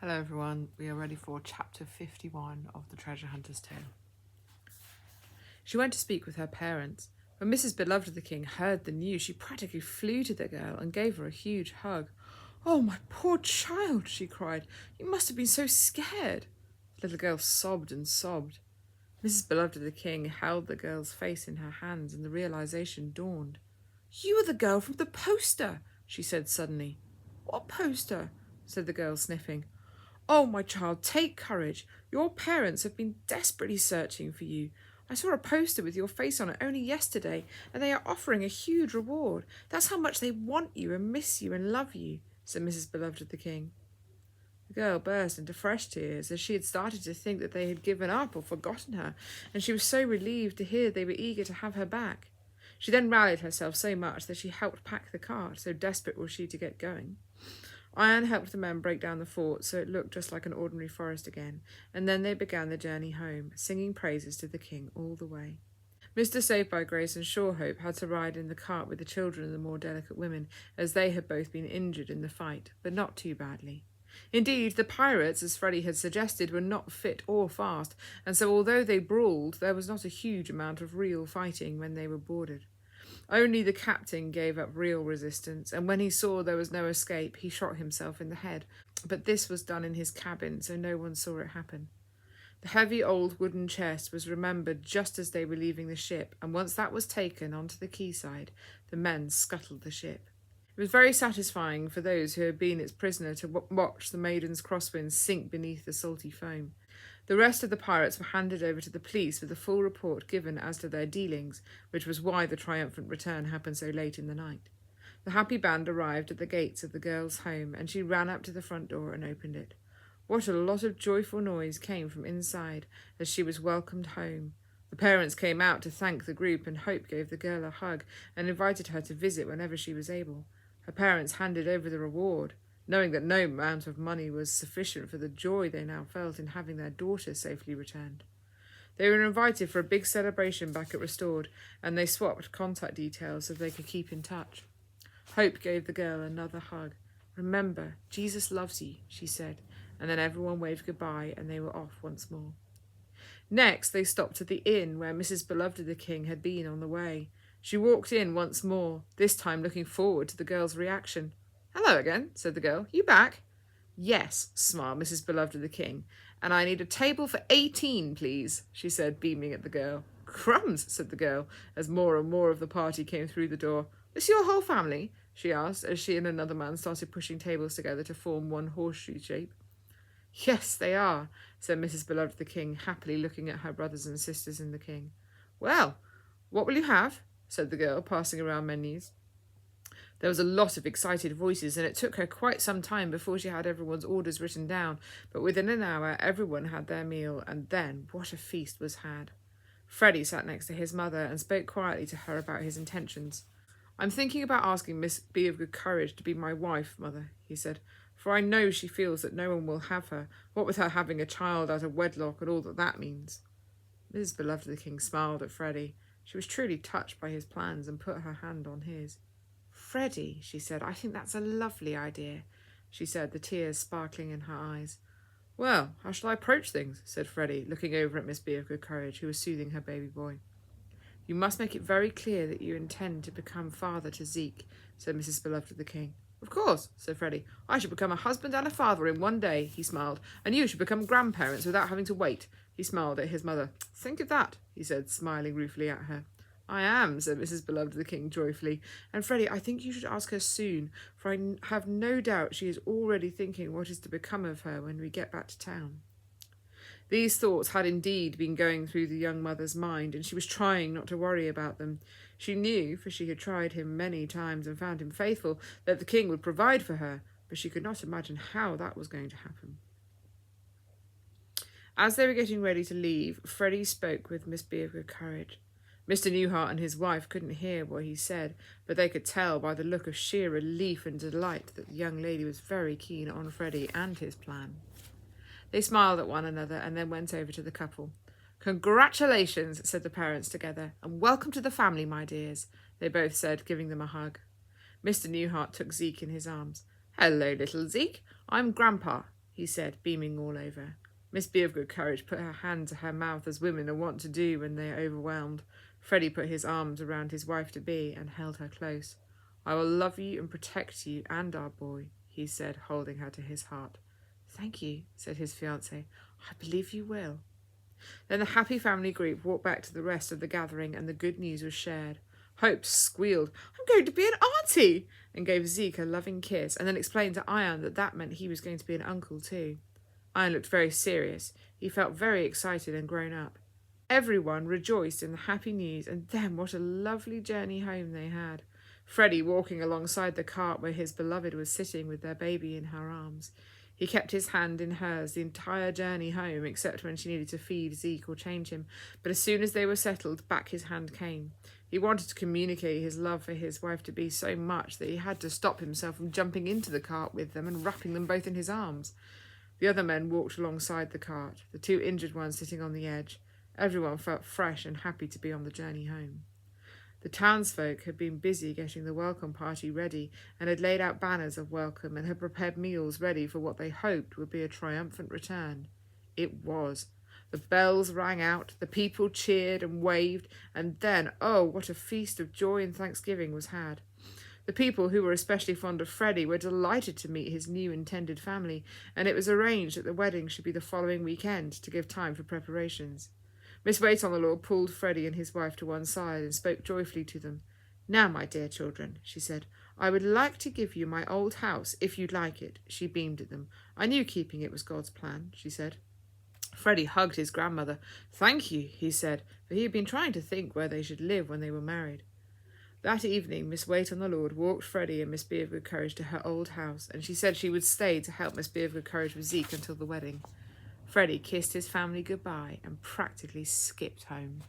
Hello everyone, we are ready for chapter 51 of The Treasure Hunter's Tale. She went to speak with her parents. When Mrs. Beloved of the King heard the news, she practically flew to the girl and gave her a huge hug. "Oh, my poor child," she cried. "You must have been so scared." The little girl sobbed and sobbed. Mrs. Beloved of the King held the girl's face in her hands and the realization dawned. "You are the girl from the poster," she said suddenly. "What poster?" said the girl, sniffing. "Oh, my child, take courage. Your parents have been desperately searching for you. I saw a poster with your face on it only yesterday, and they are offering a huge reward. That's how much they want you and miss you and love you," said Mrs. Beloved of the King. The girl burst into fresh tears, as she had started to think that they had given up or forgotten her, and she was so relieved to hear they were eager to have her back. She then rallied herself so much that she helped pack the cart, so desperate was she to get going. Iron helped the men break down the fort so it looked just like an ordinary forest again, and then they began the journey home, singing praises to the king all the way. Mr. Savebygrace and Surehope had to ride in the cart with the children and the more delicate women, as they had both been injured in the fight, but not too badly. Indeed, the pirates, as Freddie had suggested, were not fit or fast, and so although they brawled, there was not a huge amount of real fighting when they were boarded. Only the captain gave up real resistance, and when he saw there was no escape, he shot himself in the head. But this was done in his cabin, so no one saw it happen. The heavy old wooden chest was remembered just as they were leaving the ship, and once that was taken onto the quayside, the men scuttled the ship. It was very satisfying for those who had been its prisoner to watch the Maiden's crosswinds sink beneath the salty foam. The rest of the pirates were handed over to the police with a full report given as to their dealings, which was why the triumphant return happened so late in the night. The happy band arrived at the gates of the girl's home, and she ran up to the front door and opened it. What a lot of joyful noise came from inside as she was welcomed home. The parents came out to thank the group, and Hope gave the girl a hug and invited her to visit whenever she was able. Her parents handed over the reward, knowing that no amount of money was sufficient for the joy they now felt in having their daughter safely returned. They were invited for a big celebration back at Restored, and they swapped contact details so they could keep in touch. Hope gave the girl another hug. "Remember, Jesus loves you," she said, and then everyone waved goodbye and they were off once more. Next, they stopped at the inn where Mrs. Beloved of the King had been on the way. She walked in once more, this time looking forward to the girl's reaction. "Hello again," said the girl. "You back?" "Yes," smiled Mrs. Beloved of the King. "And I need a table for 18, please," she said, beaming at the girl. "Crumbs," said the girl, as more and more of the party came through the door. "Is your whole family?" she asked, as she and another man started pushing tables together to form one horseshoe shape. "Yes, they are," said Mrs. Beloved of the King, happily looking at her brothers and sisters in the King. "Well, what will you have?" said the girl, passing around menus. There was a lot of excited voices, and it took her quite some time before she had everyone's orders written down, but within an hour everyone had their meal, and then what a feast was had. Freddie sat next to his mother and spoke quietly to her about his intentions. "I'm thinking about asking Miss Be of Good Courage to be my wife, Mother," he said, "for I know she feels that no one will have her, what with her having a child out of wedlock and all that means." Mrs. Beloved of the King smiled at Freddie. She was truly touched by his plans and put her hand on his. "Freddie," she said, "I think that's a lovely idea," she said, the tears sparkling in her eyes. "Well, how shall I approach things?" said Freddie, looking over at Miss Be of Good Courage, who was soothing her baby boy. "You must make it very clear that you intend to become father to Zeke," said Mrs. Beloved of the King. "Of course," said Freddie. "I should become a husband and a father in one day," he smiled, "and you should become grandparents without having to wait." He smiled at his mother. "Think of that," he said, smiling ruefully at her. "I am," said Mrs. Beloved of the King joyfully. "And Freddie, I think you should ask her soon, for I have no doubt she is already thinking what is to become of her when we get back to town." These thoughts had indeed been going through the young mother's mind, and she was trying not to worry about them. She knew, for she had tried him many times and found him faithful, that the king would provide for her, but she could not imagine how that was going to happen. As they were getting ready to leave, Freddie spoke with Miss Be of Good Courage. Mr. Newhart and his wife couldn't hear what he said, but they could tell by the look of sheer relief and delight that the young lady was very keen on Freddie and his plan. They smiled at one another and then went over to the couple. "Congratulations," said the parents together, "and welcome to the family, my dears," they both said, giving them a hug. Mr. Newhart took Zeke in his arms. "Hello, little Zeke. I'm Grandpa," he said, beaming all over. Miss Beavergood Courage put her hand to her mouth as women are wont to do when they are overwhelmed. Freddie put his arms around his wife-to-be and held her close. "I will love you and protect you and our boy," he said, holding her to his heart. "Thank you," said his fiancée. "I believe you will." Then the happy family group walked back to the rest of the gathering, and the good news was shared. Hope squealed, "I'm going to be an auntie," and gave Zeke a loving kiss, and then explained to Ian that that meant he was going to be an uncle too. Ian looked very serious. He felt very excited and grown up. Everyone rejoiced in the happy news, and then what a lovely journey home they had. Freddie walking alongside the cart where his beloved was sitting with their baby in her arms. He kept his hand in hers the entire journey home, except when she needed to feed Zeke or change him, but as soon as they were settled, back his hand came. He wanted to communicate his love for his wife-to-be so much that he had to stop himself from jumping into the cart with them and wrapping them both in his arms. The other men walked alongside the cart, the two injured ones sitting on the edge. Everyone felt fresh and happy to be on the journey home. The townsfolk had been busy getting the welcome party ready and had laid out banners of welcome and had prepared meals ready for what they hoped would be a triumphant return. It was. The bells rang out, the people cheered and waved, and then, oh, what a feast of joy and thanksgiving was had. The people who were especially fond of Freddie were delighted to meet his new intended family, and it was arranged that the wedding should be the following weekend to give time for preparations. Miss Wait-on-the-Law pulled Freddie and his wife to one side and spoke joyfully to them. "Now, my dear children," she said, "I would like to give you my old house, if you'd like it." She beamed at them. "I knew keeping it was God's plan," she said. Freddie hugged his grandmother. "Thank you," he said, for he had been trying to think where they should live when they were married. That evening, Miss Wait-on-the-Lord walked Freddie and Miss Beavergood Courage to her old house, and she said she would stay to help Miss Beavergood Courage with Zeke until the wedding. Freddie kissed his family goodbye and practically skipped home.